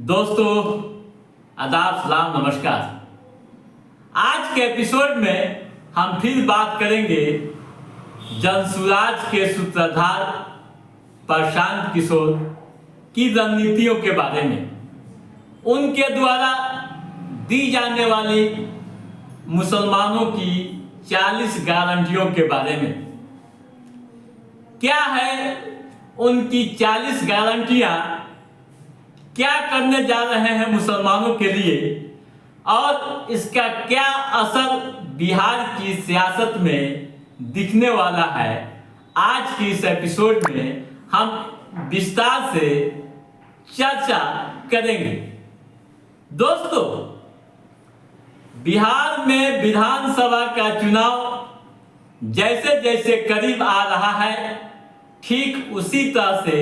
दोस्तों, आदाब, सलाम, नमस्कार। आज के एपिसोड में हम फिर बात करेंगे जनसुराज के सूत्रधार प्रशांत किशोर की रणनीतियों के बारे में, उनके द्वारा दी जाने वाली मुसलमानों की 40 गारंटियों के बारे में। क्या है उनकी 40 गारंटियां, क्या करने जा रहे हैं मुसलमानों के लिए और इसका क्या असर बिहार की सियासत में दिखने वाला है, आज की इस एपिसोड में हम विस्तार से चर्चा करेंगे। दोस्तों, बिहार में विधानसभा का चुनाव जैसे जैसे करीब आ रहा है, ठीक उसी तरह से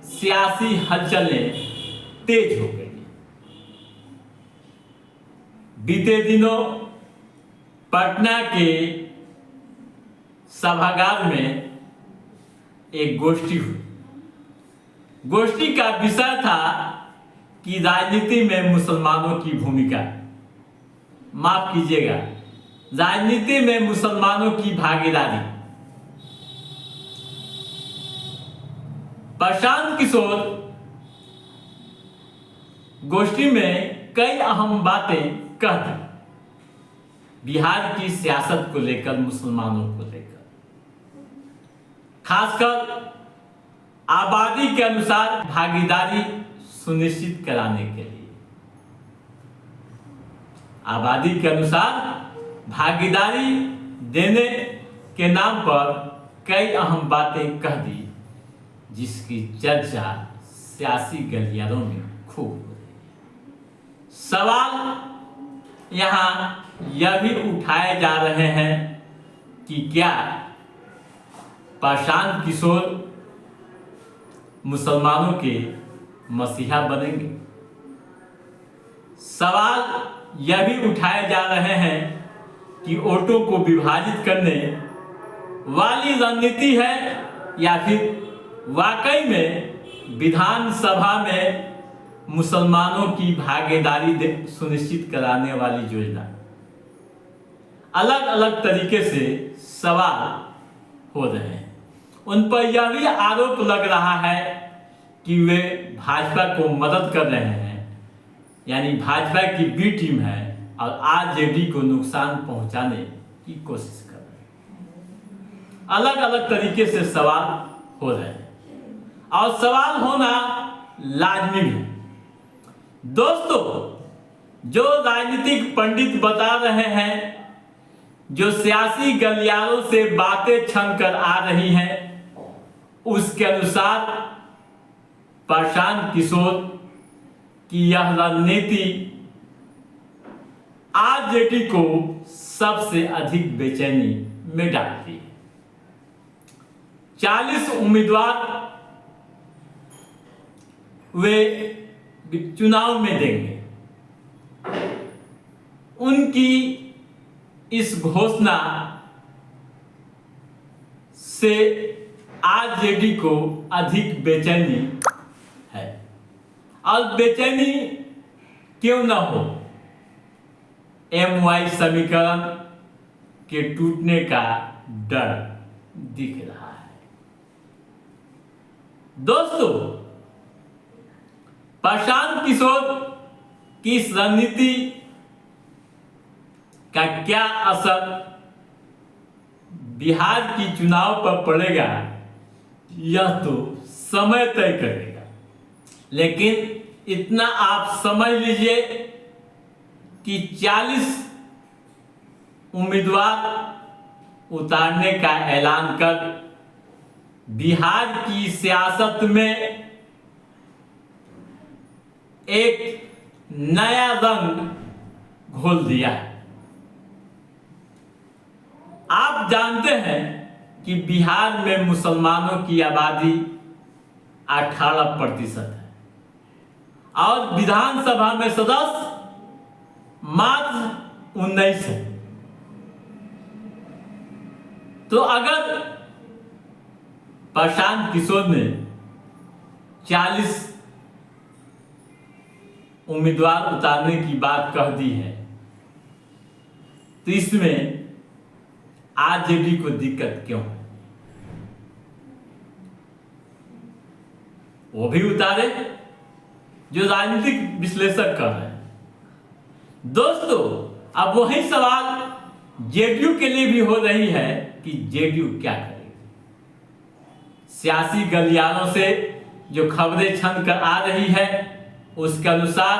सियासी हलचलें तेज हो गई। बीते दिनों पटना के सभागार में एक गोष्ठी हुई। गोष्ठी का विषय था कि राजनीति में मुसलमानों की भूमिका, माफ कीजिएगा, राजनीति में मुसलमानों की भागीदारी। प्रशांत किशोर गोष्ठी में कई अहम बातें कहते, बिहार की सियासत को लेकर, मुसलमानों को लेकर, खासकर आबादी के अनुसार भागीदारी सुनिश्चित कराने के लिए। आबादी के अनुसार भागीदारी देने के नाम पर कई अहम बातें कह दी, जिसकी चर्चा सियासी गलियारों में खूब हो रही है। सवाल यहाँ यह भी उठाए जा रहे हैं कि क्या प्रशांत किशोर मुसलमानों के मसीहा बनेंगे। सवाल यह भी उठाए जा रहे हैं कि वोटों को विभाजित करने वाली रणनीति है या फिर वाकई में विधानसभा में मुसलमानों की भागीदारी सुनिश्चित कराने वाली योजना। अलग अलग तरीके से सवाल हो रहे हैं। उन पर यह भी आरोप लग रहा है कि वे भाजपा को मदद कर रहे हैं, यानी भाजपा की बी टीम है और आरजेडी को नुकसान पहुंचाने की कोशिश कर रहे हैं। अलग अलग तरीके से सवाल हो रहे हैं और सवाल होना लाजमी भी है। दोस्तों, जो राजनीतिक पंडित बता रहे हैं, जो सियासी गलियारों से बातें छन कर आ रही हैं, उसके अनुसार प्रशांत किशोर की यह रणनीति आरजेडी को सबसे अधिक बेचैनी में डालती है। 40 उम्मीदवार वे चुनाव में देंगे। उनकी इस घोषणा से आरजेडी को अधिक बेचैनी है, और बेचैनी क्यों न हो, MY समीकरण के टूटने का डर दिख रहा है। दोस्तों, प्रशांत किशोर की इस रणनीति का क्या असर बिहार की चुनाव पर पड़ेगा, यह तो समय तय करेगा। लेकिन इतना आप समझ लीजिए कि 40 उम्मीदवार उतारने का ऐलान कर बिहार की सियासत में एक नया रंग घोल दिया है। आप जानते हैं कि बिहार में मुसलमानों की आबादी 18% है और विधानसभा में सदस्य मात्र 19 है। तो अगर प्रशांत किशोर ने 40 उम्मीदवार उतारने की बात कह दी है, तो इसमें आरजेडी को दिक्कत क्यों है? वो भी उतारे जो राजनीतिक विश्लेषक कर रहे हैं। दोस्तों, अब वही सवाल जेडीयू के लिए भी हो रही है कि जेडीयू क्या करेगी। सियासी गलियारों से जो खबरें छन कर आ रही है उसके अनुसार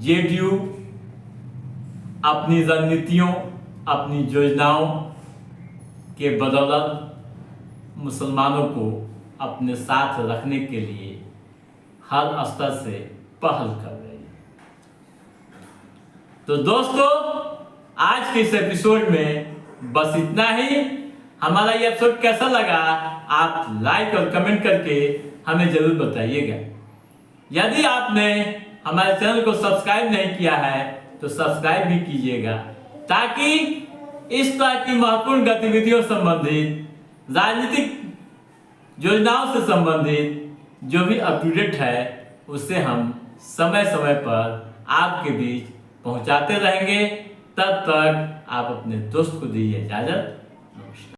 जेडीयू अपनी रणनीतियों, अपनी योजनाओं के बदौलत मुसलमानों को अपने साथ रखने के लिए हर स्तर से पहल कर रही है। तो दोस्तों, आज के इस एपिसोड में बस इतना ही। हमारा ये एपिसोड कैसा लगा आप लाइक और कमेंट करके हमें जरूर बताइएगा। यदि आपने हमारे चैनल को सब्सक्राइब नहीं किया है तो सब्सक्राइब भी कीजिएगा, ताकि इस तरह की महत्वपूर्ण गतिविधियों संबंधित, राजनीतिक योजनाओं से संबंधित जो भी अप टू डेट है उससे हम समय समय पर आपके बीच पहुंचाते रहेंगे। तब तक आप अपने दोस्त को दीजिए इजाजत। नमस्कार।